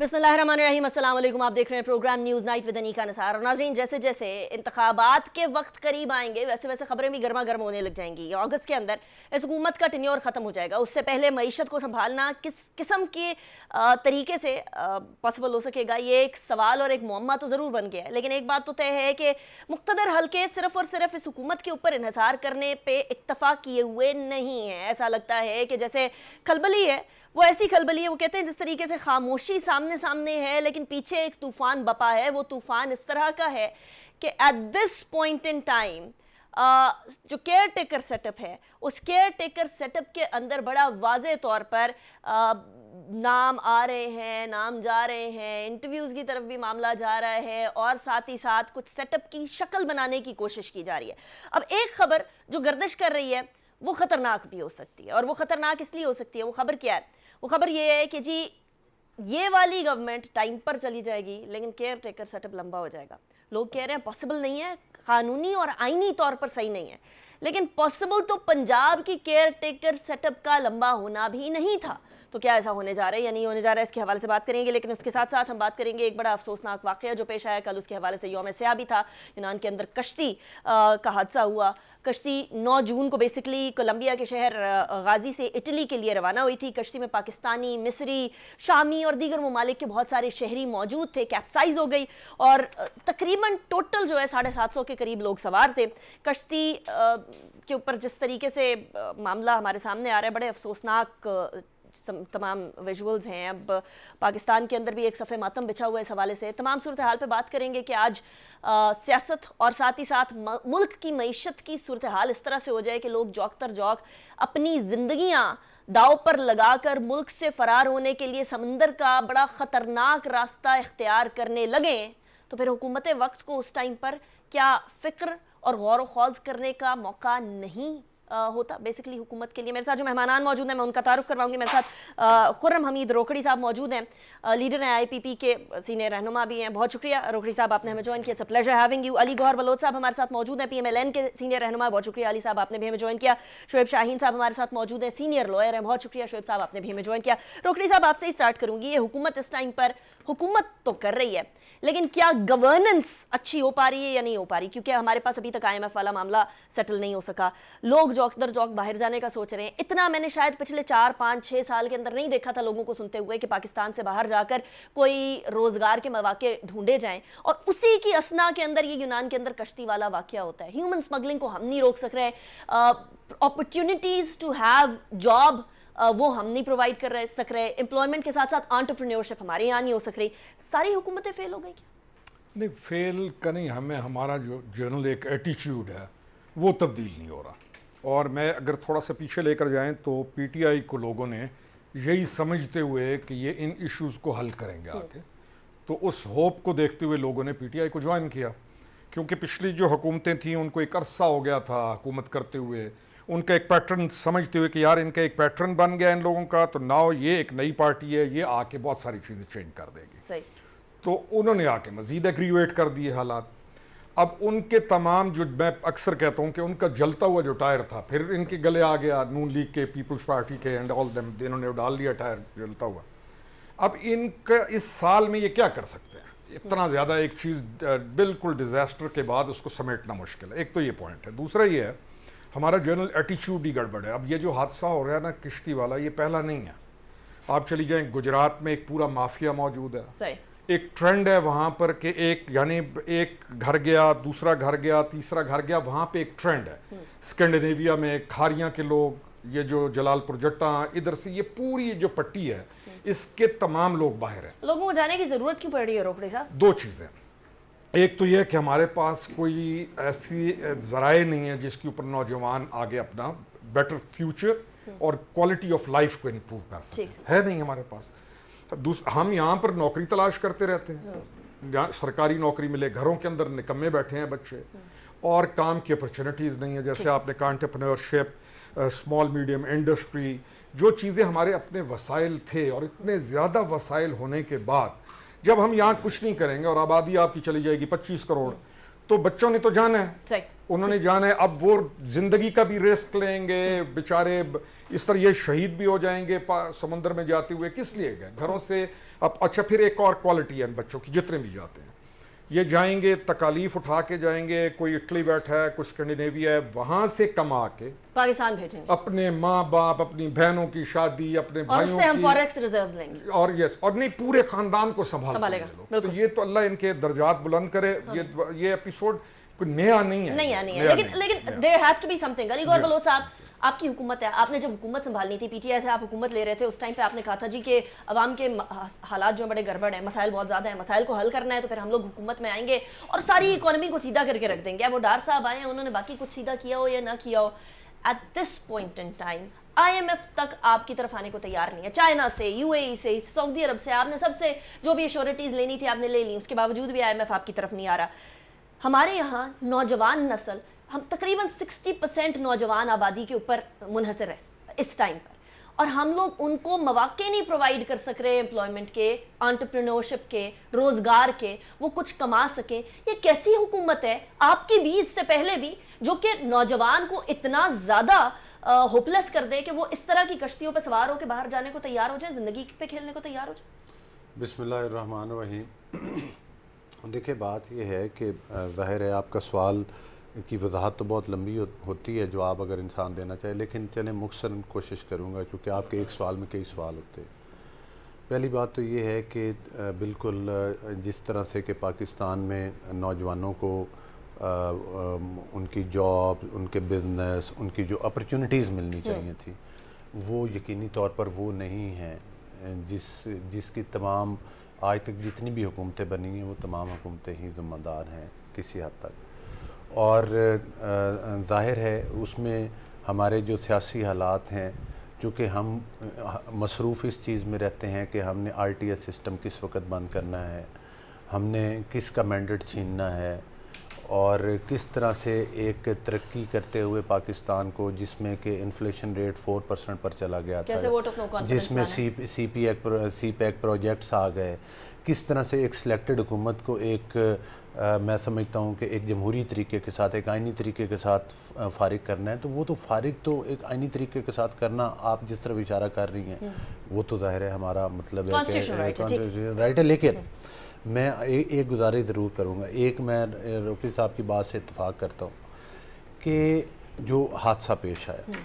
बिस्मिल्लाहिर्रहमानिर्रहीम, अस्सलाम वालेकुम। आप देख रहे हैं program news night with Anika Nasar. और नाज़रीन, जैसे जैसे इंतखाबात के वक्त करीब आएंगे वैसे वैसे खबरें भी गर्मा गर्म होने लग जाएंगी। अगस्त के अंदर इस हुकूमत का टेन्योर ख़त्म हो जाएगा। उससे पहले मईशत को संभालना किस किस्म के तरीके से पॉसिबल हो सकेगा, ये एक सवाल और एक मुअम्मा तो ज़रूर बन गया है। लेकिन एक बात तो तय है कि मुक़्तदर हल्के सिर्फ और सिर्फ इस हुकूमत के ऊपर इन्हिसार करने पर इत्तफाक़ किए हुए नहीं हैं। ऐसा लगता है कि जैसे खलबली है वो ऐसी खलबली है, वो कहते हैं जिस तरीके से खामोशी सामने सामने है लेकिन पीछे एक तूफान बपा है। वो तूफान इस तरह का है कि at this point in time जो केयर टेकर सेटअप है, उस केयर टेकर सेटअप के अंदर बड़ा वाज़े तौर पर नाम आ रहे हैं, नाम जा रहे हैं, इंटरव्यूज़ की तरफ भी मामला जा रहा है और साथ ही साथ कुछ सेटअप की शक्ल बनाने की कोशिश की जा रही है। अब एक खबर जो गर्दिश कर रही है वो ख़तरनाक भी हो सकती है। और वो ख़तरनाक इसलिए हो सकती है, वो खबर क्या है? वो खबर ये है कि जी ये वाली गवर्नमेंट टाइम पर चली जाएगी लेकिन केयर टेकर सेटअप लंबा हो जाएगा। लोग कह रहे हैं पॉसिबल नहीं है, कानूनी और आईनी तौर पर सही नहीं है, लेकिन पॉसिबल तो पंजाब की केयर टेकर सेटअप का लंबा होना भी नहीं था। तो क्या ऐसा होने जा रहा है या नहीं होने जा रहा है, इसके हवाले से बात करेंगे। लेकिन उसके साथ साथ हम बात करेंगे एक बड़ा अफसोसनाक वाक़या जो पेश आया कल, उसके हवाले से यौम स्याह भी था। यूनान के अंदर कश्ती का हादसा हुआ। कश्ती 9 जून को बेसिकली कोलंबिया के शहर गाजी से इटली के लिए रवाना हुई थी। कश्ती में पाकिस्तानी, मिस्री, शामी और दीगर ममालिक के बहुत सारे शहरी मौजूद थे। कैप्साइज हो गई और तकरीबन टोटल जो है 750 के करीब लोग सवार थे। कश्ती के ऊपर जिस तरीके से मामला हमारे सामने आ रहा है, बड़े अफसोसनाक तमाम विजुअल्स हैं। अब पाकिस्तान के अंदर भी एक सफ़े मातम बिछा हुआ है इस हवाले से। तमाम सूरत हाल पे बात करेंगे कि आज सियासत और साथ ही साथ मुल्क की मईशत की सूरत हाल इस तरह से हो जाए कि लोग जौक तर जौक अपनी ज़िंदगियाँ दाव पर लगाकर मुल्क से फ़रार होने के लिए समंदर का बड़ा ख़तरनाक रास्ता इख्तियार करने लगें, तो फिर हुकूमत वक्त को उस टाइम पर क्या फ़िक्र और गौर व खौज़ करने का मौका नहीं होता बेसिकली हुकूमत के लिए। मेरे साथ जो मेहमानान मौजूद हैं मैं उनका तारुफ करवाऊंगी। मेरे साथ खुर्रम हमीद रोकड़ी साहब मौजूद हैं, लीडर हैं, IPP के सीनियर रहनुमा भी हैं। बहुत शुक्रिया रोकड़ी साहब, आपने हमें ज्वाइन किया। It's a pleasure having you. Ali Gauhar Baloch sahab हमारे साथ मौजूद हैं, PMLN के सीनियर रहनुमा। बहुत शुक्रिया अली साहब, आपने भी हमें ज्वाइन किया। शोएब शाहीन साहब हमारे साथ मौजूद हैं, सीनियर लॉयर हैं। बहुत शुक्रिया शोएब साहब, आपने भी हमें ज्वाइन किया। रोकड़ी साहब, आपसे ही स्टार्ट करूंगी। ये हुकूमत इस टाइम पर हुकूमत तो कर रही है लेकिन क्या गवर्नेंस अच्छी हो पा रही है या नहीं हो पा रही? क्योंकि हमारे पास अभी तक IMF वाला मामला सेटल नहीं हो सका। लोग जौक दर जौक बाहर जाने का सोच रहे हैं। इतना मैंने शायद पिछले 4, 5, 6 साल के अंदर नहीं देखा था लोगों को सुनते हुए कि पाकिस्तान से बाहर जाकर कोई रोजगार के मौके ढूंढे जाएं। और उसी की असना के अंदर ये यूनान के अंदर कश्ती वाला वाकया होता है। ह्यूमन स्मगलिंग को हम नहीं रोक सक रहे, अपॉर्चुनिटीज टू हैव जॉब वो हम नहीं प्रोवाइड कर सक रहे, एम्प्लॉयमेंट के साथ साथ एंटरप्रेन्योरशिप हमारे यहाँ नहीं हो सक रही। सारी हुकूमतें फेल हो गई क्या? नहीं, फेल का नहीं, हमें हमारा जो जनरल एक एटीट्यूड है वो तब्दील नहीं हो रहा। और मैं अगर थोड़ा सा पीछे लेकर जाएं तो PTI को लोगों ने यही समझते हुए कि ये इन इश्यूज़ को हल करेंगे आके, तो उस होप को देखते हुए लोगों ने PTI को ज्वाइन किया। क्योंकि पिछली जो हुकूमतें थीं उनको एक अरसा हो गया था हुकूमत करते हुए, उनका एक पैटर्न समझते हुए कि यार इनका एक पैटर्न बन गया इन लोगों का, तो नाउ ये एक नई पार्टी है, ये आके बहुत सारी चीज़ें चेंज कर देगी। सही। तो उन्होंने आके मज़ीद एग्रीवेट कर दिए हालात। अब उनके तमाम जो, मैं अक्सर कहता हूँ कि उनका जलता हुआ जो टायर था फिर इनके गले आ गया, नून लीग के, पीपल्स पार्टी के एंड ऑल देम, इन्होंने डाल लिया टायर जलता हुआ। अब इनका इस साल में ये क्या कर सकते हैं? इतना ज़्यादा एक चीज़ बिल्कुल डिज़ास्टर के बाद उसको समेटना मुश्किल है। एक तो ये पॉइंट है। दूसरा ये है हमारा जनरल एटीट्यूड ही गड़बड़ है। अब ये जो हादसा हो रहा है ना किश्ती वाला, ये पहला नहीं है। आप चली जाएं गुजरात में एक पूरा माफिया मौजूद है। सही। एक ट्रेंड है वहाँ पर कि एक यानी एक घर गया, दूसरा घर गया, तीसरा घर गया, वहाँ पे एक ट्रेंड है। स्कैंडिनेविया में खारियाँ के लोग, ये जो जलालपुर जट्टा, इधर से ये पूरी जो पट्टी है इसके तमाम लोग बाहर हैं। लोगों को जाने की ज़रूरत क्यों पड़ रही है रोकड़े साहब? 2 चीज़ें। एक तो यह कि हमारे पास कोई ऐसी ज़राए नहीं है जिसके ऊपर नौजवान आगे अपना बेटर फ्यूचर और क्वालिटी ऑफ लाइफ को इम्प्रूव कर सकें, है नहीं हमारे पास। हम यहाँ पर नौकरी तलाश करते रहते हैं, यहाँ सरकारी नौकरी मिले, घरों के अंदर निकम्मे बैठे हैं बच्चे, और काम की अपॉर्चुनिटीज़ नहीं है। जैसे आपने कहा एंटरप्रेन्योरशिप, स्मॉल मीडियम इंडस्ट्री, जो चीज़ें हमारे अपने वसाइल थे, और इतने ज़्यादा वसाइल होने के बाद जब हम यहाँ कुछ नहीं करेंगे और आबादी आपकी चली जाएगी 25 करोड़, तो बच्चों ने तो जाना है, सही, उन्होंने जाना है, अब वो जिंदगी का भी रिस्क लेंगे बेचारे, इस तरह ये शहीद भी हो जाएंगे समुद्र में जाते हुए, किस लिए गए घरों से। अब अच्छा फिर एक और क्वालिटी है इन बच्चों की, जितने भी जाते हैं ये जाएंगे तकालीफ उठा के जाएंगे, कोई इटली बैठा है, कोई स्कैंडिनेविया है, वहां से कमा के पाकिस्तान भेजेंगे अपने माँ बाप, अपनी बहनों की शादी, अपने और भाइयों उससे हम की, फॉरेक्स रिजर्व्स लेंगे और यस, और नहीं पूरे खानदान को संभालेगा, संभालेगा। तो ये तो अल्लाह इनके दर्जात बुलंद करे। ये एपिसोड कोई नया नहीं है, नहीं है, लेकिन there has to be something. Ali Gaur Baloch sahab, आपकी हुकूमत है, आपने जब हुकूमत संभालनी थी, पीटीआई से आप हुकूमत ले रहे थे, उस टाइम पे आपने कहा था जी कि अवाम के हालात जो बड़े गड़बड़ हैं, मसाइल बहुत ज़्यादा हैं, मसाइल को हल करना है तो फिर हम लोग हुकूमत में आएंगे और सारी इकोनॉमी को सीधा करके रख देंगे। अब वो डार साहब आए हैं, उन्होंने बाकी कुछ सीधा किया हो या ना किया हो, at this point in time IMF तक आपकी तरफ आने को तैयार नहीं है। चाइना से, UAE से, सऊदी अरब से आपने सबसे जो भी एश्योरिटीज़ लेनी थी आपने ले ली, उसके बावजूद भी IMF आपकी तरफ नहीं आ रहा। हमारे यहाँ नौजवान नस्ल, हम तकरीबन 60% नौजवान आबादी के ऊपर मुनहसर है इस टाइम पर, और हम लोग उनको मौके नहीं प्रोवाइड कर सक रहे एम्प्लॉयमेंट के, एंटरप्रेन्योरशिप के, रोज़गार के, वो कुछ कमा सकें। ये कैसी हुकूमत है आपकी भी, इससे पहले भी, जो कि नौजवान को इतना ज़्यादा होपलेस कर दे कि वो इस तरह की कश्तियों पर सवार होकर बाहर जाने को तैयार हो जाए, ज़िंदगी पे खेलने को तैयार हो जाए। बिस्मिल्लाहिर्रहमानिर्रहीम। देखिए बात यह है कि ज़ाहिर है आपका सवाल की वजाहत तो बहुत लंबी होती है, जवाब अगर इंसान देना चाहे, लेकिन चलें मुख्तसरन कोशिश करूँगा क्योंकि आपके एक सवाल में कई सवाल होते हैं। पहली बात तो ये है कि बिल्कुल जिस तरह से कि पाकिस्तान में नौजवानों को उनकी जॉब, उनके बिज़नेस, उनकी जो अपॉर्चुनिटीज़ मिलनी चाहिए थी, वो यकीनी तौर पर वो नहीं हैं जिसकी तमाम आज तक जितनी भी हुकूमतें बनी हैं वो तमाम हुकूमतें ही ज़िम्मेदार हैं किसी हद तक। और ज़ाहिर है उसमें हमारे जो सियासी हालात हैं, चूँकि हम मसरूफ़ इस चीज़ में रहते हैं कि हमने RTS सिस्टम किस वक्त बंद करना है, हमने किसका मैंडेट छीनना है, और किस तरह से एक तरक्की करते हुए पाकिस्तान को, जिसमें कि इन्फ्लेशन रेट 4% पर चला गया था, जिसमें CPEC प्रोजेक्ट्स आ गए, किस तरह से एक सिलेक्टेड हुकूमत को एक मैं समझता हूँ कि एक जमहूरी तरीके के साथ, एक आइनी तरीके के साथ फारिग करना है, तो वो तो फारिग तो एक आइनी तरीके के साथ करना, आप जिस तरह इशारा कर रही हैं वो तो ज़ाहिर है हमारा मतलब है कि राइट है। लेकिन मैं एक गुजारिश ज़रूर करूँगा, एक मैं रोकी साहब की बात से इत्तेफाक करता हूँ कि जो हादसा पेश आया,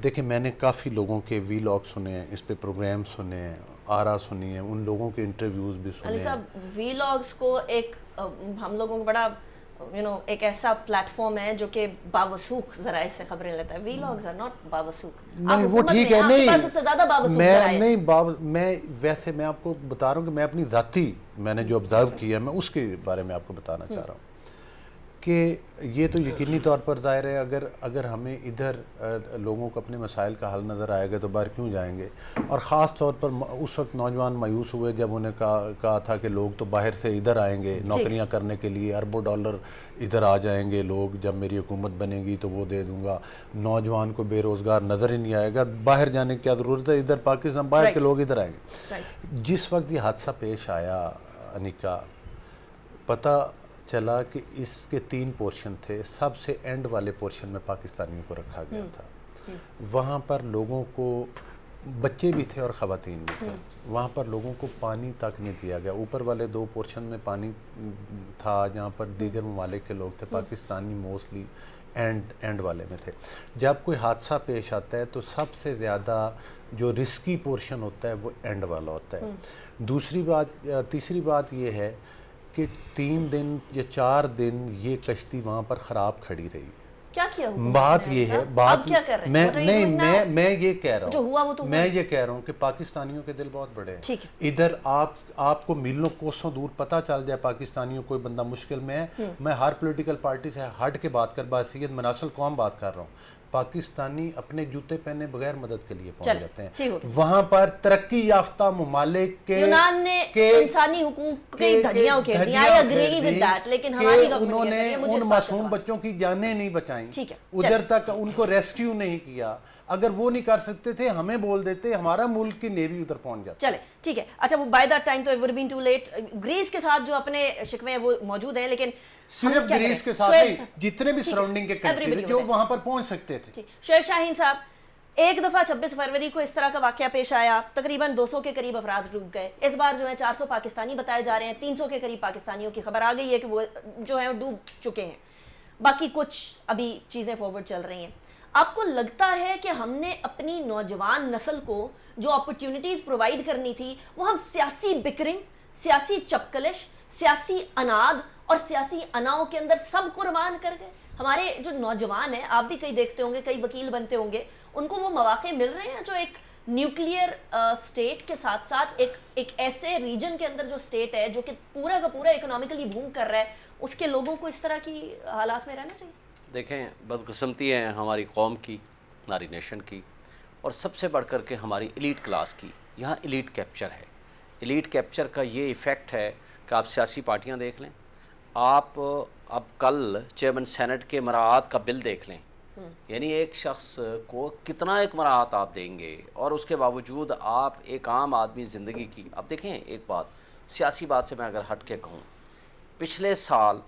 देखिए मैंने काफ़ी लोगों के वीलॉग सुने हैं, इस पे प्रोग्राम सुने हैं, आरा सुनी है, उन लोगों के इंटरव्यूज़ भी सुने हैं। वीलॉग्स को एक हम लोगों को बड़ा एक ऐसा प्लेटफॉर्म है जो कि बावसूख ज़राए से खबरें लेता है। वीलॉग्स आर नॉट बावसूख। नहीं वो ठीक है, नहीं मैं मैं वैसे मैं आपको बता रहा हूँ कि मैं अपनी ज़ाती मैंने जो ऑब्ज़र्व किया, मैं उसके बारे में आपको बताना चाह रहा हूँ कि ये तो यकीनी तौर पर ज़ाहिर है अगर हमें इधर लोगों को अपने मसाइल का हल नज़र आएगा तो बाहर क्यों जाएंगे। और ख़ास तौर पर उस वक्त नौजवान मायूस हुए जब उन्हें कहा था कि लोग तो बाहर से इधर आएंगे नौकरियां करने के लिए, अरबों डॉलर इधर आ जाएंगे लोग, जब मेरी हुकूमत बनेगी तो वो दे दूँगा, नौजवान को बेरोज़गार नज़र ही नहीं आएगा, बाहर जाने की क्या ज़रूरत है, इधर पाकिस्तान बाहर के लोग इधर आएंगे। जिस वक्त ये हादसा पेश आया अनिका, पता चला कि इसके 3 पोर्शन थे, सबसे एंड वाले पोर्शन में पाकिस्तानियों को रखा गया था। वहाँ पर लोगों को, बच्चे भी थे और ख़वातीन भी थे, वहाँ पर लोगों को पानी तक नहीं दिया गया। ऊपर वाले 2 पोर्शन में पानी था जहाँ पर दीगर ममालिक के लोग थे, पाकिस्तानी मोस्टली एंड वाले में थे। जब कोई हादसा पेश आता है तो सबसे ज़्यादा जो रिस्की पोर्शन होता है वो एंड वाला होता है। तीसरी बात ये है कि 3 दिन या 4 दिन ये कश्ती वहाँ पर ख़राब खड़ी रही। क्या किया बात ये है, बात क्या कर रहे हैं? मैं ये कह रहा हूँ, मैं ये कह रहा हूँ कि पाकिस्तानियों के दिल बहुत बड़े हैं। ठीक है, इधर आपको मीलों कोसों दूर पता चल जाए पाकिस्तानियों कोई बंदा मुश्किल में है, मैं हर पॉलिटिकल पार्टी से हट के बात कर, बासियत मनासल कौम बात कर रहा हूँ, पाकिस्तानी अपने जूते पहने बगैर मदद के लिए पहुंच जाते हैं। वहां पर तरक्की याफ्ता ममालिक के यूनान ने इंसानी हुकूक की धज्जियां उखेड़ दी, आई एग्री विद दैट, लेकिन हमारी गवर्नमेंट उन्होंने उन मासूम बच्चों की जानें नहीं बचाई, उधर तक उनको रेस्क्यू नहीं किया, اگر وہ نہیں کر سکتے تھے ہمیں بول دیتے, ہمارا ملک کی نیوی ادھر پہنچ جاتی. چلے ٹھیک ہے, اچھا وہ بائی دیٹ ٹائم تو ever been too late. Grace کے ساتھ جو اپنے شکوے ہیں وہ موجود ہیں, لیکن صرف گریس کے ساتھ نہیں, جتنے بھی سراؤنڈنگ کے کنٹری تھے جو وہاں پر پہنچ سکتے تھے. شعیب شاہین صاحب, ایک دفعہ 26 فروری کو اس طرح کا واقعہ پیش آیا, تقریباً 200 کے قریب افراد ڈوب گئے. اس بار جو ہے 400 پاکستانی بتائے جا رہے ہیں, 300 کے قریب پاکستانیوں کی خبر آ گئی ہے کہ وہ جو ہے ڈوب چکے ہیں, باقی کچھ ابھی چیزیں فارورڈ چل رہی ہیں. آپ کو لگتا ہے کہ ہم نے اپنی نوجوان نسل کو جو اپرچونٹیز پرووائڈ کرنی تھی وہ ہم سیاسی بکرنگ, سیاسی چپکلش, سیاسی اناد اور سیاسی اناؤں کے اندر سب قربان کر گئے؟ ہمارے جو نوجوان ہیں, آپ بھی کئی دیکھتے ہوں گے, کئی وکیل بنتے ہوں گے, ان کو وہ مواقع مل رہے ہیں جو ایک نیوکلیئر اسٹیٹ کے ساتھ ساتھ ایک ایسے ریجن کے اندر جو اسٹیٹ ہے جو کہ پورا کا پورا اکنامیکلی بوم کر رہا ہے, اس کے لوگوں کو اس طرح کی حالات میں رہنا چاہیے؟ دیکھیں, بدقسمتی ہے ہماری قوم کی, ہماری نیشن کی, اور سب سے بڑھ کر کے ہماری ایلیٹ کلاس کی. یہاں ایلیٹ کیپچر ہے. ایلیٹ کیپچر کا یہ ایفیکٹ ہے کہ آپ سیاسی پارٹیاں دیکھ لیں, آپ اب کل چیئرمین سینٹ کے مراعات کا بل دیکھ لیں, یعنی ایک شخص کو کتنا ایک مراعات آپ دیں گے, اور اس کے باوجود آپ ایک عام آدمی زندگی کی. اب دیکھیں ایک بات, سیاسی بات سے میں اگر ہٹ کے کہوں, پچھلے سال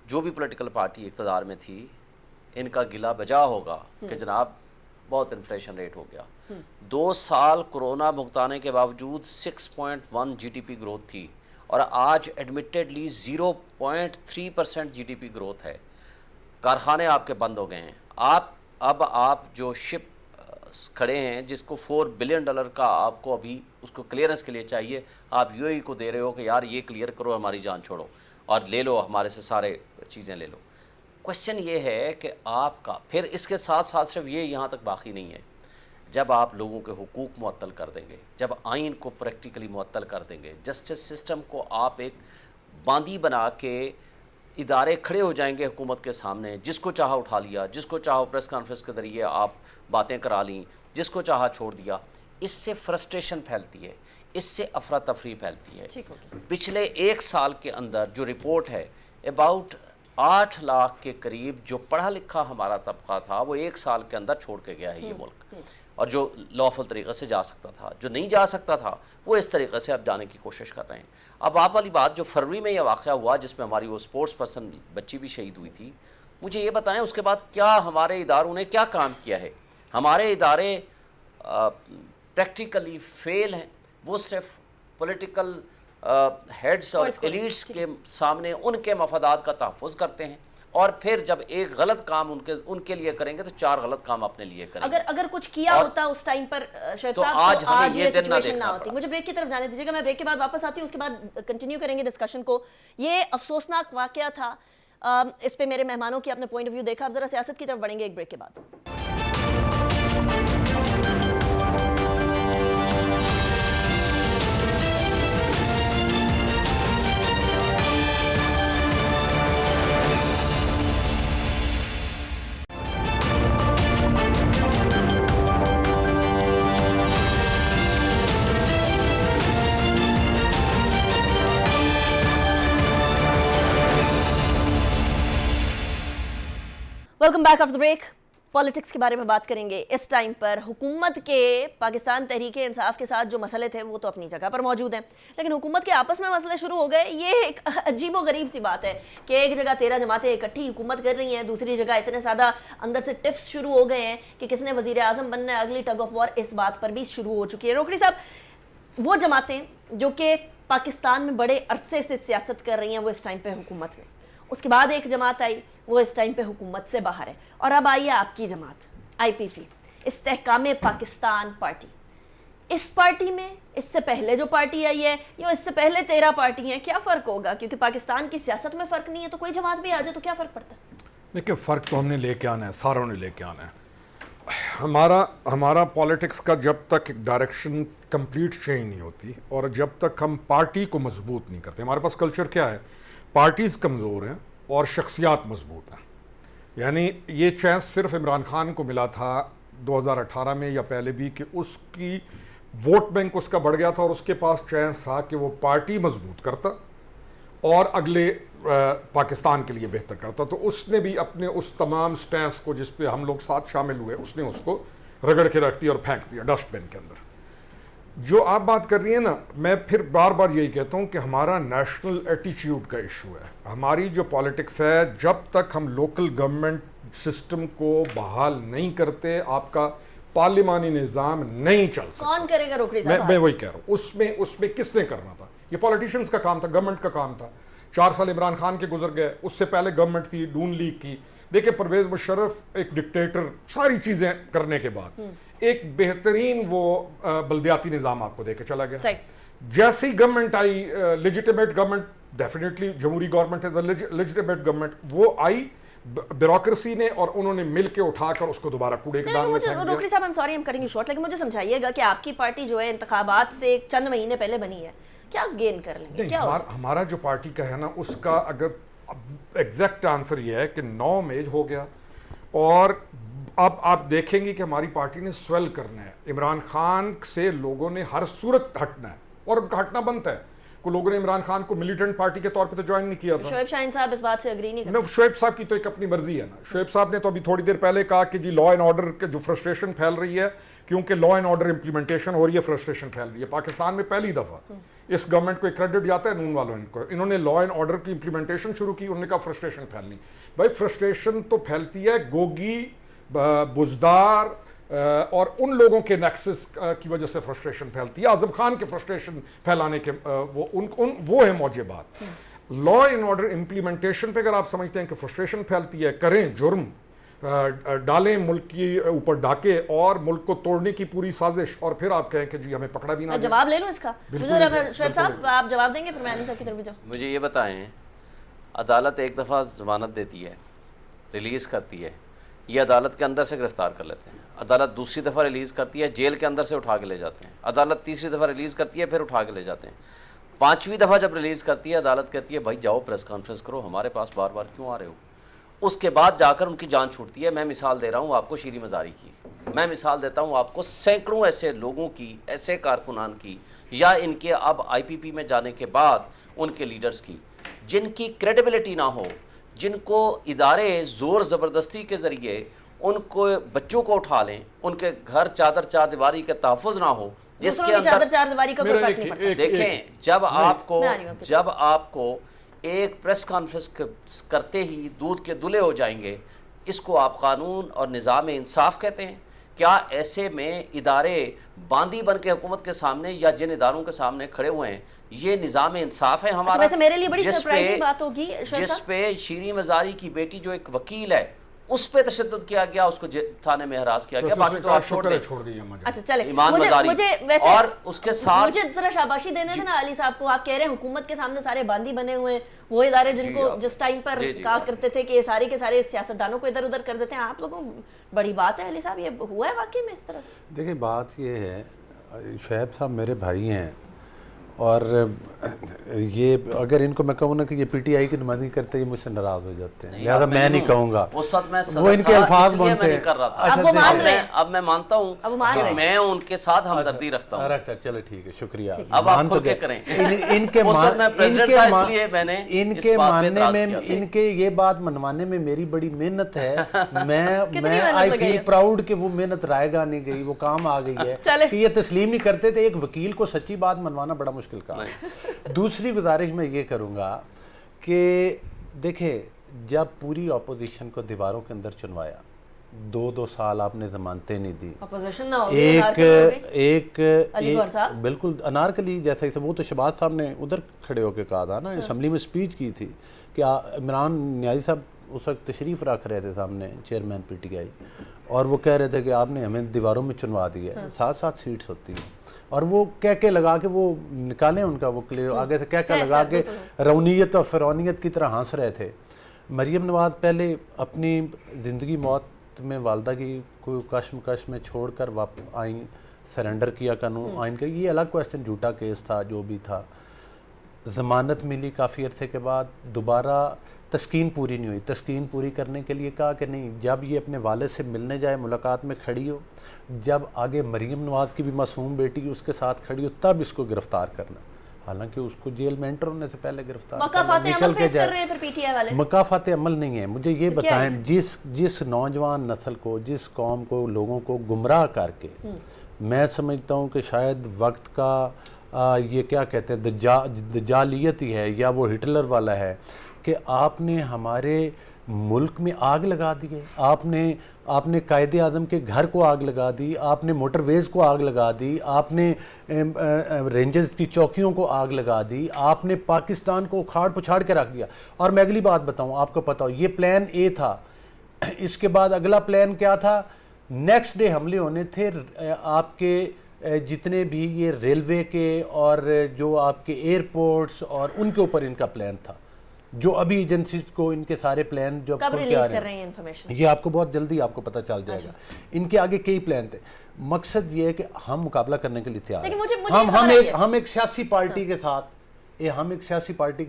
جو بھی پولیٹیکل پارٹی اقتدار میں تھی ان کا گلہ بجا ہوگا کہ جناب بہت انفلیشن ریٹ ہو گیا. 2 سال کرونا بھگتانے کے باوجود 6.1 جی ڈی پی گروتھ تھی, اور آج ایڈمیٹڈلی 0.3% جی ڈی پی گروتھ ہے. کارخانے آپ کے بند ہو گئے ہیں. آپ جو شپ کھڑے ہیں جس کو $4 بلین کا آپ کو ابھی اس کو کلیئرنس کے لیے چاہیے, آپ یو اے ای کو دے رہے ہو کہ یار یہ کلیئر کرو, ہماری جان چھوڑو اور لے لو ہمارے سے سارے چیزیں لے لو. کوشچن یہ ہے کہ آپ کا پھر اس کے ساتھ ساتھ صرف یہ یہاں تک باقی نہیں ہے, جب آپ لوگوں کے حقوق معطل کر دیں گے, جب آئین کو پریکٹیکلی معطل کر دیں گے, جسٹس سسٹم کو آپ ایک باندی بنا کے ادارے کھڑے ہو جائیں گے حکومت کے سامنے, جس کو چاہا اٹھا لیا, جس کو چاہا پریس کانفرنس کے ذریعے آپ باتیں کرا لیں, جس کو چاہا چھوڑ دیا. اس سے فرسٹریشن پھیلتی ہے, اس سے افراتفری پھیلتی ہے. پچھلے 1 سال کے اندر جو رپورٹ ہے, اباؤٹ 8 لاکھ کے قریب جو پڑھا لکھا ہمارا طبقہ تھا وہ 1 سال کے اندر چھوڑ کے گیا ہے یہ ملک, اور جو لافل طریقے سے جا سکتا تھا, جو نہیں جا سکتا تھا وہ اس طریقے سے اب جانے کی کوشش کر رہے ہیں. اب آپ والی بات جو فروری میں یہ واقعہ ہوا جس میں ہماری وہ اسپورٹس پرسن بچی بھی شہید ہوئی تھی, مجھے یہ بتائیں اس کے بعد کیا ہمارے اداروں نے کیا کام کیا ہے؟ ہمارے ادارے پریکٹیکلی فیل ہیں, وہ صرف پولیٹیکل ہیڈز اور ایلیٹس کے سامنے ان کے مفادات کا تحفظ کرتے ہیں, اور پھر جب ایک غلط کام ان کے لیے کریں گے تو 4 غلط کام اپنے لیے کریں گے. اگر کچھ کیا ہوتا اس ٹائم پر شعیب صاحب تو آج یہ سچویشن نہ ہوتی. مجھے بریک کی طرف جانے دیجیے گا, میں بریک کے بعد واپس آتی ہوں, اس کے بعد کنٹینیو کریں گے ڈسکشن کو. یہ افسوسناک واقعہ تھا, اس پہ میرے مہمانوں کی اپنے پوائنٹ آف ویو دیکھا. اب ذرا سیاست کی طرف بڑھیں گے ایک بریک کے بعد. Welcome back after break. Politics کے بارے میں بات کریں گے. اس ٹائم پر حکومت کے پاکستان تحریک انصاف کے ساتھ جو مسئلے تھے وہ تو اپنی جگہ پر موجود ہیں, لیکن حکومت کے آپس میں مسئلے شروع ہو گئے. یہ ایک عجیب و غریب سی بات ہے کہ ایک جگہ 13 جماعتیں اکٹھی حکومت کر رہی ہیں, دوسری جگہ اتنے زیادہ اندر سے ٹپس شروع ہو گئے ہیں کہ کس نے وزیر اعظم بننا ہے, اگلی ٹگ آف وار اس بات پر بھی شروع ہو چکی ہے. روکڑی صاحب, وہ جماعتیں جو کہ پاکستان میں بڑے عرصے سے سیاست کر رہی ہیں وہ اس ٹائم پہ حکومت میں, اس کے بعد ایک جماعت آئی وہ اس ٹائم پہ حکومت سے باہر ہے, اور اب آئی ہے آپ کی جماعت آئی پی پی, استحکام پاکستان پارٹی. اس پارٹی میں اس سے پہلے جو پارٹی آئی ہے یا اس سے پہلے 13 پارٹی ہیں, کیا فرق ہوگا؟ کیونکہ پاکستان کی سیاست میں فرق نہیں ہے تو کوئی جماعت بھی آ جائے تو کیا فرق پڑتا ہے؟ دیکھیں, فرق تو ہم نے لے کے آنا ہے, ساروں نے لے کے آنا ہے. ہمارا پالیٹکس کا جب تک ڈائریکشن کمپلیٹ چینج نہیں ہوتی اور جب تک ہم پارٹی کو مضبوط نہیں کرتے, ہمارے پاس کلچر کیا ہے, پارٹیز کمزور ہیں اور شخصیات مضبوط ہیں. یعنی یہ چانس صرف عمران خان کو ملا تھا 2018 میں یا پہلے بھی کہ اس کی ووٹ بینک اس کا بڑھ گیا تھا اور اس کے پاس چانس تھا کہ وہ پارٹی مضبوط کرتا اور اگلے پاکستان کے لیے بہتر کرتا. تو اس نے بھی اپنے اس تمام سٹینس کو جس پہ ہم لوگ ساتھ شامل ہوئے, اس نے اس کو रगड़ के रख दिया और फेंक दिया डस्टबिन के अंदर। जो आप बात कर रही हैं ना, मैं फिर बार बार यही कहता हूँ कि हमारा नेशनल एटीट्यूड का इशू है। हमारी जो पॉलिटिक्स है, जब तक हम लोकल गवर्नमेंट सिस्टम को बहाल नहीं करते, आपका पार्लिमानी निज़ाम नहीं चल सकता। कौन करेगा रोकड़ी साहब? मैं वही कह रहा हूँ, उसमें किसने करना था? ये पॉलिटिशियंस का काम था, गवर्नमेंट का काम था। 4 साल इमरान खान के गुजर गए, उससे पहले गवर्नमेंट थी नून लीग की। देखिए परवेज मुशर्रफ एक डिक्टेटर, सारी चीजें करने के बाद एक बेहतरीन वो बल्दियाती निज़ाम आपको देके चला गया। जैसी गवर्नमेंट आई, लेजिटिमेट गवर्नमेंट, डेफिनेटली जमहूरी गवर्नमेंट है, लेजिटिमेट गवर्नमेंट, वो आई ब्यूरोक्रेसी ने, और उन्होंने मिलके उठाकर उसको दोबारा कूड़े के दान में फेंक दिया। रोकड़ी साहब, I am sorry, I am cutting you short, लेकिन मुझे समझाइएगा कि आपकी पार्टी जो है इंतखाबात से चंद महीने पहले बनी है, क्या गेन कर लेंगे? क्या हमारा जो पार्टी का है ना, उसका अगर एग्जैक्ट आंसर ये है कि 9 मई हो गया, और अब आप देखेंगे कि हमारी पार्टी ने स्वेल करना है। इमरान खान से लोगों ने हर सूरत हटना है, और उनका हटना बनता है। को लोगों ने इमरान खान को मिलिटेंट पार्टी के तौर पे तो ज्वाइन नहीं किया था। शोएब शाहीन साहब इस बात से एग्री नहीं करते? शोएब साहब की तो एक अपनी मर्जी है ना। शोएब साहब ने तो अभी थोड़ी देर पहले कहा कि जी लॉ एंड ऑर्डर के जो फ्रस्ट्रेशन फैल रही है, क्योंकि लॉ एंड ऑर्डर इंप्लीमेंटेशन हो रही है, फ्रस्ट्रेशन फैल रही है। पाकिस्तान में पहली दफा इस गवर्नमेंट को क्रेडिट जाता है, नून वालों को, इन्होंने लॉ एंड ऑर्डर की इंप्लीमेंटेशन शुरू की, उन्होंने कहा फ्रस्ट्रेशन फैलनी। भाई फ्रस्ट्रेशन तो फैलती है गोगी, बुजदार और उन लोगों के नेक्सस की वजह से फ्रस्ट्रेशन फैलती है। आजम खान के फ्रस्ट्रेशन फैलाने के वो है मौजे बात। लॉ एंड ऑर्डर इंप्लीमेंटेशन पे अगर आप समझते हैं कि फ्रस्ट्रेशन फैलती है, करें जुर्म, डालें मुल्क के ऊपर डाके और मुल्क को तोड़ने की पूरी साजिश, और फिर आप कहें कि जी हमें पकड़ा भी ना। जवाब ले लो इसका। शोएब साहब आप जवाब देंगे, फिर मैं अली साहब की तरफ जाऊं। मुझे ये बताएं, अदालत एक दफ़ा ज़मानत देती है, रिलीज़ करती है, ये अदालत के अंदर से गिरफ्तार कर लेते हैं। अदालत दूसरी दफ़ा रिलीज़ करती है, जेल के अंदर से उठा के ले जाते हैं। अदालत तीसरी दफ़ा रिलीज़ करती है, फिर उठा के ले जाते हैं। 5वीं दफ़ा जब रिलीज़ करती है, अदालत कहती है भाई जाओ प्रेस कॉन्फ्रेंस करो, हमारे पास बार बार क्यों आ रहे हो? उसके बाद जाकर उनकी जान छूटती है। मैं मिसाल दे रहा हूँ आपको शीरी मज़ारी की, मैं मिसाल देता हूँ आपको सैकड़ों ऐसे लोगों की, ऐसे कारकुनान की, या इनके अब IPP में जाने के बाद उनके लीडर्स की, जिनकी क्रेडिबिलिटी ना हो, जिनको इदारे ज़ोर ज़बरदस्ती के ज़रिए उनको बच्चों को उठा लें, उनके घर चादर चारदीवारी के तहफ़्फ़ुज़ ना हो, जिसके अंदर चादर चारदीवारी का कोई फर्क नहीं पड़ता। देखें, जब आपको एक प्रेस कॉन्फ्रेंस करते ही दूध के दुले हो जाएंगे, इसको आप कानून और निज़ाम इंसाफ कहते हैं? क्या ऐसे में इदारे बांदी बन के हुकूमत के सामने या जिन इदारों के सामने खड़े हुए हैं, ये निज़ाम इंसाफ है हमारा? वैसे मेरे लिए बड़ी सरप्राइजिंग बात होगी जिस पे शीरी मज़ारी की बेटी जो एक वकील है, उस पे तशद्दुद किया गया, उसको थाने में हरास किया गया, बाकी तो आप छोड़ दें। अच्छा चले, ईमान मज़ारी वैसे और उसके साथ मुझे जरा शाबाशी देने देना अली साहब को। आप कह रहे हैं हुकूमत के सामने सारे बांदी बने हुए हैं, वो इदारे जिनको जिस टाइम पर कहा करते थे कि सारे के सारे सियासतदानों को इधर उधर कर देते हैं, आप लोगों बड़ी बात है अली साहब, ये हुआ है वाकई में इस तरह? देखिए बात ये है, शोएब साहब मेरे भाई हैं, और ये अगर इनको मैं कहूँ ना कि ये PTI की नुमाइंदगी करते हैं, मुझसे नाराज़ हो जाते हैं, लिहाजा मैं नहीं कहूँगा। वो इनके अल्फाज बनते हैं। अब मैं मानता हूँ कि मैं उनके साथ हमदर्दी रखता हूँ। चलो ठीक है, शुक्रिया। अब आप खुद के करें। इनके मानने में, इनके ये बात मनवाने में मेरी बड़ी मेहनत है। मैं आई फील प्राउड कि वो मेहनत रायगा नहीं गई, वो काम आ गई है कि ये तस्लीम नहीं करते थे। एक वकील को सच्ची बात मनवाना बड़ा मुश्किल काम है। दूसरी गुजारिश मैं ये करूँगा कि देखें, जब पूरी अपोजिशन को दीवारों के अंदर चुनवाया, 2 साल आपने जमानतें नहीं दी, अपोजिशन ना होगी, बिल्कुल अनारकली जैसा, वो तो शहबाज साहब ने उधर खड़े होकर कहा था ना, असम्बली में स्पीच की थी कि इमरान न्याजी साहब उस वक्त तशरीफ़ रख रहे थे सामने, चेयरमैन PTI, और वो कह रहे थे कि आपने हमें दीवारों में चुनवा दिया है, 7-7 सीट्स होती हैं, और वो कह के लगा के वो निकालें उनका वो क्लियर आगे से कह लगा के रौनियत और फ़िरौनियत की तरह हंस रहे थे। मरियम नवाज़ पहले अपनी ज़िंदगी मौत में वालदा की कोई कश्मकश में छोड़ कर वापस आई, सरेंडर किया कानून आइन का, ये अलग क्वेश्चन, झूठा केस था जो भी था। ज़मानत मिली काफ़ी अरसे के बाद, दोबारा तस्कीन पूरी नहीं हुई। तस्कीन पूरी करने के लिए कहा कि नहीं, जब ये अपने वालिद से मिलने जाए, मुलाकात में खड़ी हो, जब आगे मरीम नवाज़ की भी मासूम बेटी उसके साथ खड़ी हो, तब इसको गिरफ़्तार करना। حالانکہ اس کو جیل میں انٹر ہونے سے پہلے گرفتار مقافات عمل فیس کر رہے ہیں پھر پی ٹی آئی والے. مقافات عمل نہیں ہے. مجھے یہ بتائیں جس نوجوان نسل کو, جس قوم کو, لوگوں کو گمراہ کر کے, میں سمجھتا ہوں کہ شاید وقت کا یہ کیا کہتے ہیں دجالیت ہی ہے یا وہ ہٹلر والا ہے کہ آپ نے ہمارے ملک میں آگ لگا دی ہے. آپ نے قائد اعظم کے گھر کو آگ لگا دی, آپ نے موٹر ویز کو آگ لگا دی, آپ نے رینجرز کی چوکیوں کو آگ لگا دی, آپ نے پاکستان کو اکھاڑ پچھاڑ کے رکھ دیا. اور میں اگلی بات بتاؤں, آپ کو پتہ ہو یہ پلان اے تھا. اس کے بعد اگلا پلان کیا تھا؟ نیکسٹ ڈے حملے ہونے تھے آپ کے جتنے بھی یہ ریلوے کے اور جو آپ کے ایئرپورٹس اور ان کے اوپر ان کا پلان تھا, جو ابھی ایجنسیز کو ان کے سارے پلان جو کب ریلیز کر رہے ہیں انفارمیشن؟ یہ آپ کو بہت جلدی آپ کو پتہ چل جائے گا. ان کے آگے کئی پلان تھے. مقصد یہ ہے کہ ہم مقابلہ کرنے کے لیے تیار ہیں. ہم ایک سیاسی پارٹی کے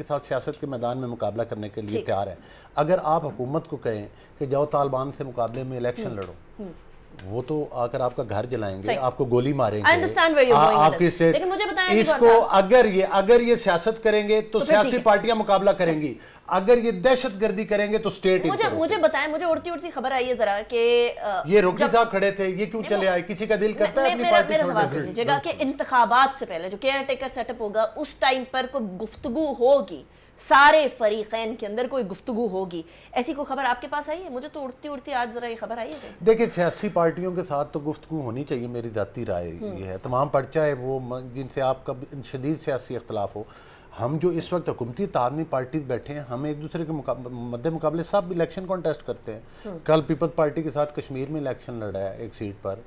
ساتھ سیاست کے میدان میں مقابلہ کرنے کے لیے تیار ہیں. اگر آپ حکومت کو کہیں کہ جاؤ طالبان سے مقابلے میں الیکشن لڑو, وہ تو آ کر آپ کا گھر جلائیں گے, آپ کو گولی ماریں گے, آپ کی اسٹیٹ. اس کو اگر یہ سیاست کریں گے تو سیاسی پارٹیاں مقابلہ کریں گی, اگر یہ دہشت گردی کریں گے تو اسٹیٹ. مجھے بتائیں, مجھے اڑتی خبر آئی ہے ذرا کہ یہ روکڑی صاحب کھڑے تھے, یہ کیوں چلے آئے؟ کسی کا دل کرتا ہے اپنی پارٹی میرا سوال سن لیجیے گا کہ انتخابات سے پہلے جو کیئر ٹیکر سیٹ اپ ہوگا اس ٹائم پر کوئی گفتگو ہوگی, سارے فریقین کے اندر کوئی گفتگو ہوگی, ایسی کوئی خبر آپ کے پاس آئی ہے؟ مجھے تو اڑتی آج ذرا یہ خبر آئی ہے. دیکھیں سیاسی پارٹیوں کے ساتھ تو گفتگو ہونی چاہیے, میری ذاتی رائے یہ ہے. تمام پرچہ ہے وہ جن سے آپ کا شدید سیاسی اختلاف ہو. ہم جو اس وقت حکومتی تعاونی پارٹیز بیٹھے ہیں, ہم ایک دوسرے کے مد مقابلے سب الیکشن کانٹیسٹ کرتے ہیں. کل پیپلز پارٹی کے ساتھ کشمیر میں الیکشن لڑا ہے ایک سیٹ پر.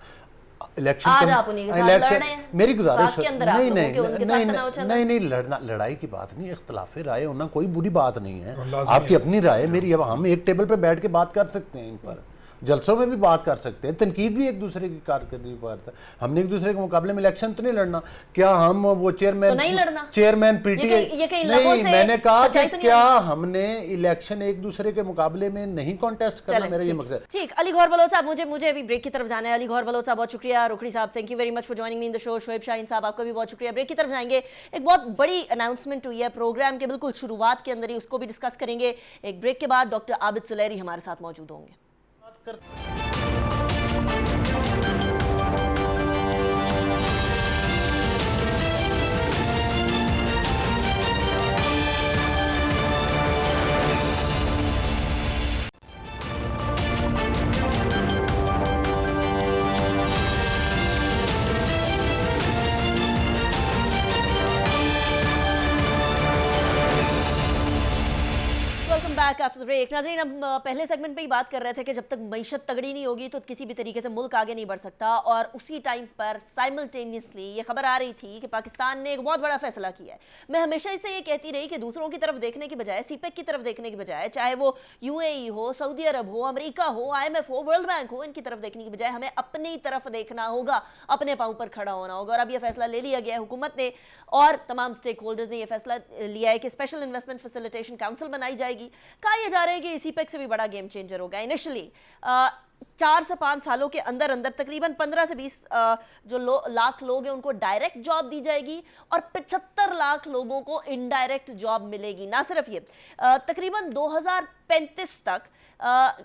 میری گزارش نہیں لڑائی کی بات نہیں, اختلاف رائے ہونا کوئی بری بات نہیں ہے. آپ کی اپنی رائے, میری, ہم ایک ٹیبل پہ بیٹھ کے بات کر سکتے ہیں, ان پر جلسوں میں بھی بات کر سکتے ہیں, تنقید بھی ایک دوسرے کی کارکردگی پر. ہم نے ایک دوسرے کے مقابلے میں الیکشن تو نہیں لڑنا. کیا ہم وہ چیئرمین پی ٹی اے نہیں, میں نے کہا کہ کیا ہم نے الیکشن ایک دوسرے کے مقابلے میں نہیں کانٹیسٹ کرنا, میرا یہ مقصد. ٹھیک, علی گوہر بلوچ صاحب, مجھے ابھی بریک کی طرف جانا ہے. علی گوہر بلوچ صاحب بہت شکریہ. روکڑی صاحب thank you very much for joining me in the show. Shoaib Shaheen صاحب آپ کا بھی بہت شکریہ. بریک کی طرف جائیں گے, ایک بہت بڑی اناؤنسمنٹ ہوئی ہے پروگرام کے بالکل شروعات کے اندر ہی, اس کو بھی ڈسکس کریں گے. ایک بریک کے بعد ڈاکٹر عابد سلیری ہمارے ساتھ موجود ہوں گے. Back after break. ناظرین, ہم پہلے سیگمنٹ پہ ہی بات کر رہے تھے کہ جب تک معیشت تگڑی نہیں ہوگی تو کسی بھی طریقے سے ملک آگے نہیں بڑھ سکتا, اور اسی ٹائم پر سائملٹینیسلی یہ خبر آ رہی تھی کہ پاکستان نے ایک بہت بڑا فیصلہ کیا ہے. میں ہمیشہ سے یہ کہتی رہی کہ دوسروں کی طرف دیکھنے کی بجائے, سی پیک کی طرف دیکھنے کی بجائے, چاہے وہ یو اے ای ہو, سعودی عرب ہو, امریکہ ہو, آئی ایم ایف ہو, ورلڈ بینک ہو, ان کی طرف دیکھنے کی بجائے ہمیں اپنی طرف دیکھنا ہوگا, اپنے پاؤں پر کھڑا ہونا ہوگا. اور اب یہ فیصلہ لے لیا گیا ہے حکومت نے اور تمام اسٹیک ہولڈرز نے یہ فیصلہ لیا ہے کہ اسپیشل انویسٹمنٹ فیسیلیٹیشن کاؤنسل بنائی جائے گی. کہا یہ جا رہا ہے کہ سی پیک سے بھی بڑا گیم چینجر ہوگا. انیشلی 4 سے 5 سالوں کے اندر تقریباً 15 سے 20 جو لاکھ لوگ ہیں ان کو ڈائریکٹ جاب دی جائے گی, اور 75 لاکھ لوگوں کو انڈائریکٹ جاب ملے گی. نہ صرف یہ, تقریباً 2035 تک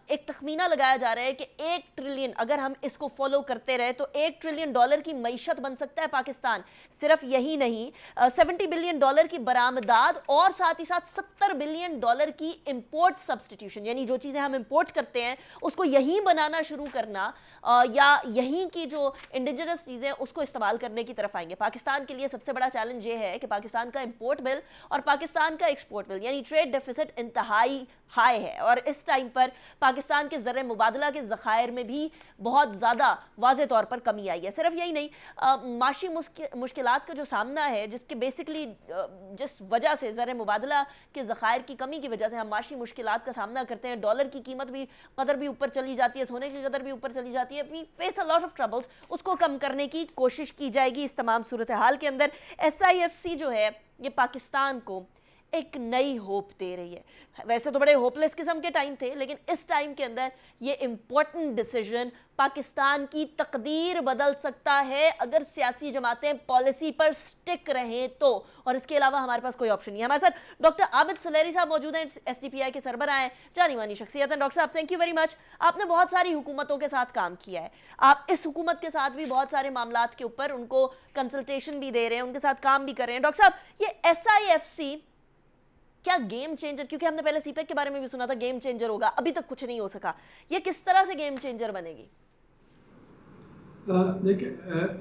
ایک تخمینہ لگایا جا رہا ہے کہ 1 ٹریلین, اگر ہم اس کو فالو کرتے رہے تو $1 ٹریلین کی معیشت بن سکتا ہے پاکستان. صرف یہی نہیں, $70 بلین کی برآمدات اور ساتھ ہی ساتھ $70 بلین کی امپورٹ سبسٹیٹیوشن, یعنی جو چیزیں ہم امپورٹ کرتے ہیں اس کو یہیں بنانا شروع کرنا, یا یہیں کی جو انڈیجنس چیزیں اس کو استعمال کرنے کی طرف آئیں گے. پاکستان کے لیے سب سے بڑا چیلنج یہ ہے کہ پاکستان کا امپورٹ بل اور پاکستان کا ایکسپورٹ بل یعنی ٹریڈ ڈیفیسٹ انتہائی ہائی ہے, اور اس ٹائم پر پاکستان کے زر مبادلہ کے ذخائر میں بھی بہت زیادہ واضح طور پر کمی آئی ہے. صرف یہی نہیں, معاشی مشکلات کا جو سامنا ہے, جس کے بیسکلی جس وجہ سے زر مبادلہ کے ذخائر کی کمی کی وجہ سے ہم معاشی مشکلات کا سامنا کرتے ہیں, ڈالر کی قیمت بھی قدر بھی اوپر چلی جاتی ہے, سونے کی قدر بھی اوپر چلی جاتی ہے, we face a lot of troubles, اس کو کم کرنے کی کوشش کی جائے گی اس تمام صورتحال کے اندر. SIFC جو ہے یہ پاکستان کو ایک نئی ہوپ دے رہی ہے. ویسے تو بڑے ہوپلیس قسم کے ٹائم تھے, لیکن اس ٹائم کے اندر یہ امپورٹنٹ ڈیسیجن پاکستان کی تقدیر بدل سکتا ہے اگر سیاسی جماعتیں پالیسی پر سٹک رہیں تو, اور اس کے علاوہ ہمارے پاس کوئی آپشن نہیں ہے. ہمارے ساتھ ڈاکٹر عابد سلیری صاحب موجود ہیں, ایس ڈی پی آئی کے سربراہ ہیں, جانی مانی شخصیت ہیں. ڈاکٹر صاحب تھینک یو ویری مچ. آپ نے بہت ساری حکومتوں کے ساتھ کام کیا ہے, آپ اس حکومت کے ساتھ بھی بہت سارے معاملات کے اوپر ان کو کنسلٹیشن بھی دے رہے ہیں, ان کے ساتھ کام بھی کر رہے ہیں. ڈاکٹر صاحب یہ ایس آئی ایف سی کیا گیم چینجر, کیونکہ ہم نے پہلے سی پیک کے بارے میں بھی سنا تھا گیم چینجر ہوگا, ابھی تک کچھ نہیں ہو سکا, یہ کس طرح سے گیم چینجر بنے گی؟ دیکھیں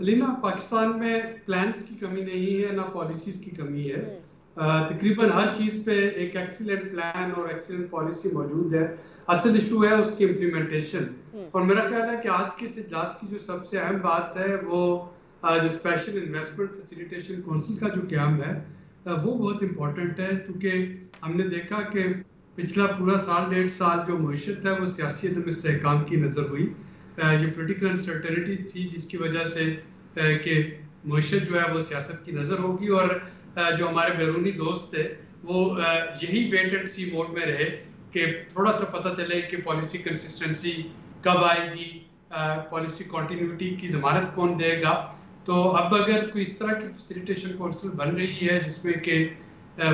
لینا, پاکستان میں پلانز کی کمی نہیں ہے, نہ پالیسیز کی کمی ہے. تقریباً ہر چیز پہ ایک ایکسیلنٹ پلان اور ایکسیلنٹ پالیسی موجود ہے. اصل ایشو ہے اس کی امپلیمنٹیشن. اور میرا خیال ہے کہ آج کے اس اجلاس کی جو سب سے اہم بات ہے وہ جو اسپیشل انویسٹمنٹ فیسیلیٹیشن کونسل کا جو قیام ہے وہ بہت امپورٹنٹ ہے, کیونکہ ہم نے دیکھا کہ پچھلا پورا سال 1.5 سال جو معیشت ہے وہ سیاسی عدم استحکام کی نظر ہوئی. یہ پولیٹیکل انسرٹنٹی تھی جس کی وجہ سے کہ معیشت جو ہے وہ سیاست کی نظر ہوگی, اور جو ہمارے بیرونی دوست تھے وہ یہی ویٹ اینڈ سی موڈ میں رہے کہ تھوڑا سا پتہ چلے کہ پالیسی کنسسٹنسی کب آئے گی, پالیسی کنٹینیوٹی کی ضمانت کون دے گا. تو اب اگر کوئی اس طرح کی فیسیلیٹیشن کونسل بن رہی ہے جس میں کہ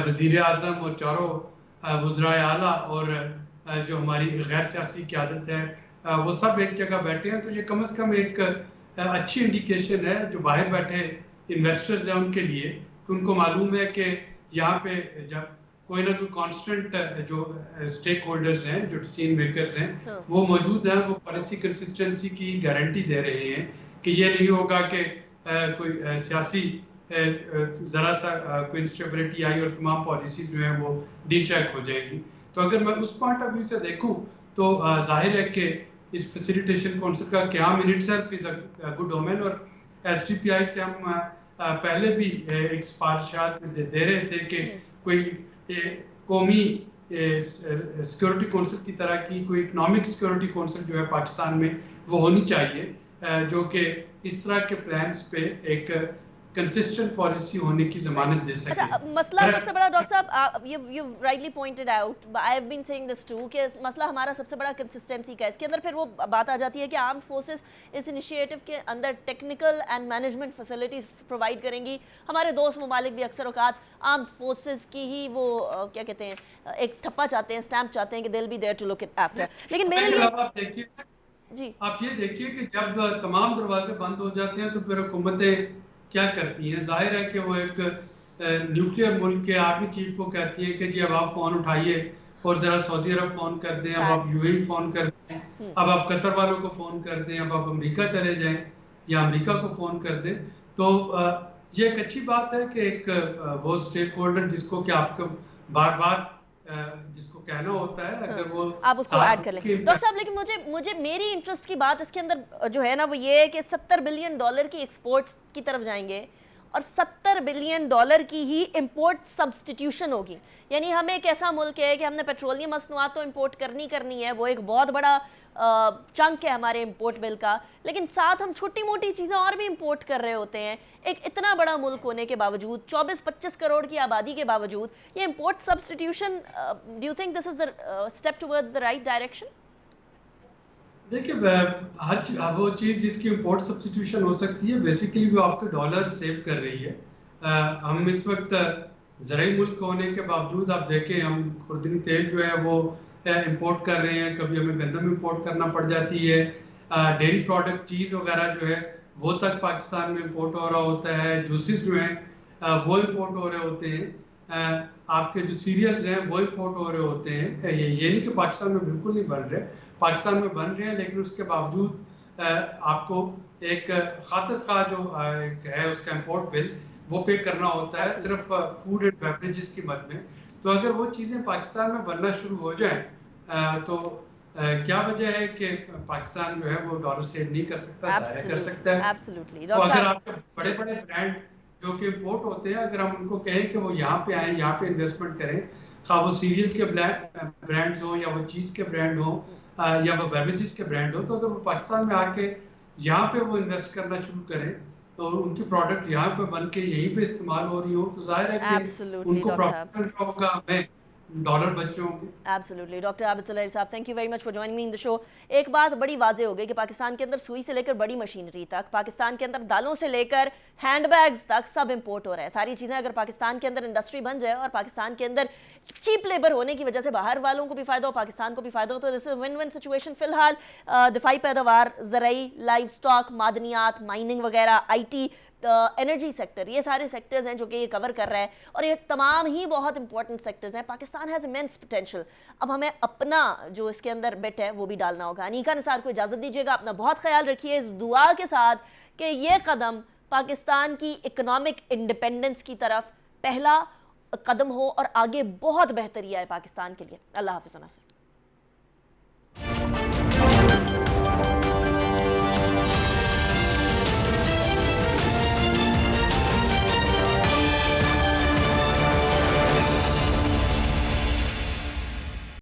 وزیر اعظم اور چاروں وزرائے اعلیٰ اور جو ہماری غیر سیاسی قیادت ہے وہ سب ایک جگہ بیٹھے ہیں, تو یہ کم از کم ایک اچھی انڈیکیشن ہے جو باہر بیٹھے انویسٹرز ہیں ان کے لیے, کہ ان کو معلوم ہے کہ یہاں پہ جب کوئی نہ کوئی کانسٹنٹ جو اسٹیک ہولڈرز ہیں, جو ڈیسیژن میکرز ہیں وہ موجود ہیں, وہ پالیسی کنسسٹنسی کی گارنٹی دے رہے ہیں کہ یہ نہیں ہوگا کہ کوئی سیاسی ذرا سا کوئی انسٹیبلٹی آئی اور تمام پالیسیز جو ہیں وہ ڈی ٹریک ہو جائیں گی. تو اگر میں اس پوائنٹ آف ویو سے دیکھوں تو ظاہر ہے کہ اس فیسیلیٹیشن کونسل کا قیام in itself is a good omen, اور ایس ٹی پی آئی سے ہم پہلے بھی ایک سفارشات دے رہے تھے کہ کوئی قومی سیکورٹی کونسل کی طرح کی کوئی اکنامک سیکورٹی کونسل جو ہے پاکستان میں وہ ہونی چاہیے, جو کہ اس طرح کے پلانز پہ ایک کنسسٹنٹ پالیسی ہونے کی ضمانت دے سکے. مسئلہ سب سے بڑا doctor sahab you rightly pointed out, I have been saying this too, کہ مسئلہ ہمارا سب سے بڑا کنسسٹنسی کا ہے. اس کے اندر پھر وہ بات آ جاتی ہے کہ آرمڈ فورسز اس انیشیٹو کے اندر technical and management facilities provide کریں گی. ہمارے دوست ممالک بھی اکثر اوقات آرمڈ فورسز کی ہی وہ کیا کہتے ہیں ایک تھپا چاہتے ہیں, اسٹیمپ چاہتے ہیں کہ they will be there to look it after. لیکن میرے لیے جی آپ یہ دیکھیے کہ جب تمام دروازے بند ہو جاتے ہیں تو پھر حکومتیں کیا کرتی ہیں. ظاہر ہے کہ وہ ایک نیوکلیئر ملک کے آرمی چیف کو کہتی ہیں کہ جی اب آپ فون اٹھائیے اور ذرا سعودی عرب فون کر دیں, اب آپ یو اے فون کر دیں, اب آپ قطر والوں کو فون کر دیں, اب آپ امریکہ چلے جائیں یا امریکہ کو فون کر دیں. تو یہ ایک اچھی بات ہے کہ ایک وہ اسٹیک ہولڈر جس کو کہ آپ کو بار بار جس کو کہنا ہوتا ہے اگر وہ آپ اس کو ایڈ کر لیں. ڈاکٹر صاحب لیکن مجھے میری انٹرسٹ کی بات اس کے اندر جو ہے نا وہ یہ ہے کہ $70 بلین کی ایکسپورٹس کی طرف جائیں گے اور $70 بلین کی ہی امپورٹ سبسٹیٹیوشن ہوگی. یعنی ہم ایک ایسا ملک ہے کہ ہم نے پیٹرولیم مصنوعات تو امپورٹ کرنی ہے, وہ ایک بہت بڑا چنک ہے ہمارے امپورٹ بل کا, لیکن ساتھ ہم چھوٹی موٹی چیزیں اور بھی امپورٹ کر رہے ہوتے ہیں. ایک اتنا بڑا ملک ہونے کے باوجود, 24-25 کروڑ کی آبادی کے باوجود, یہ import substitution, do you think this is the step towards the right direction? دیکھیے ہر وہ چیز جس کی امپورٹ سبسٹیٹیوشن ہو سکتی ہے بیسیکلی وہ آپ کے ڈالر سیو کر رہی ہے. ہم اس وقت زرعی ملک ہونے کے باوجود آپ دیکھیں ہم خوردنی تیل جو ہے وہ امپورٹ کر رہے ہیں, کبھی ہمیں گندم امپورٹ کرنا پڑ جاتی ہے, ڈیری پروڈکٹ چیز وغیرہ جو ہے وہ تک پاکستان میں امپورٹ ہو رہا ہوتا ہے, جوسز جو ہیں وہ امپورٹ ہو رہے ہوتے ہیں, آپ کے جو سیریلز ہیں وہ امپورٹ ہو رہے ہوتے ہیں. یہ نہیں کہ پاکستان میں بالکل نہیں بن رہے, پاکستان میں بن رہے ہیں, لیکن اس کے باوجود آپ کو ایک خاطر خواہ جو ہے اس کا امپورٹ بل وہ پے کرنا ہوتا ہے صرف فوڈ اینڈ بیوریجز کی مد میں. تو اگر وہ چیزیں پاکستان میں بننا شروع ہو جائیں تو کیا وجہ ہے کہ پاکستان جو ہے وہ ڈالر سیو نہیں کر سکتا, ظاہر کر سکتا ہے. تو اگر آپ کے بڑے بڑے برانڈ جو کہ امپورٹ ہوتے ہیں اگر ہم ان کو کہیں کہ وہ یہاں پہ آئیں, یہاں پہ انویسٹمنٹ کریں, خواہ وہ سیریل کے برانڈز ہوں یا وہ چیز کے برانڈ ہوں یا وہ بیوریجز کے برانڈ ہوں, تو اگر وہ پاکستان میں آ کے یہاں پہ وہ انویسٹ کرنا شروع کریں और उनकी प्रोडक्ट यहाँ पे बन के यहीं पे इस्तेमाल हो रही हो तो जाहिर है कि Absolutely, उनको डॉक्टर साहब। प्रॉफिट मिल रहा होगा, हमें डॉलर बचे होंगे। एब्सोल्युटली डॉक्टर आबिद सुलैरी साहब, thank you very much for joining me in the show. एक बात बड़ी वाजे हो गई कि पाकिस्तान के अंदर सुई से लेकर बड़ी मशीनरी तक, पाकिस्तान के अंदर दालों से लेकर हैंडबैग्स तक सब इंपोर्ट हो रहा है। सारी चीज़ें अगर पाकिस्तान के अंदर इंडस्ट्री बन जाए और पाकिस्तान के अंदर चीप लेबर होने की वजह से बाहर वालों को भी फ़ायदा हो, पाकिस्तान को भी फ़ायदा हो, तो this is win win situation. फिलहाल दिफाई पैदावार, ज़रई, लाइव स्टॉक, मादनियात, माइनिंग वगैरह, IT, एनर्जी सेक्टर, ये सारे सेक्टर्स हैं जो कि ये कवर कर रहा है और ये तमाम ही बहुत इंपॉर्टेंट सेक्टर्स हैं। Pakistan has immense potential. अब हमें अपना जो इसके अंदर बेट है वो भी डालना होगा। अनीका निसार को इजाज़त दीजिएगा, अपना बहुत ख्याल रखिए इस दुआ के साथ कि ये कदम पाकिस्तान की इकोनॉमिक इंडिपेंडेंस की तरफ पहला कदम हो और आगे बहुत बेहतरी आए पाकिस्तान के लिए। अल्लाह हाफ़िज़।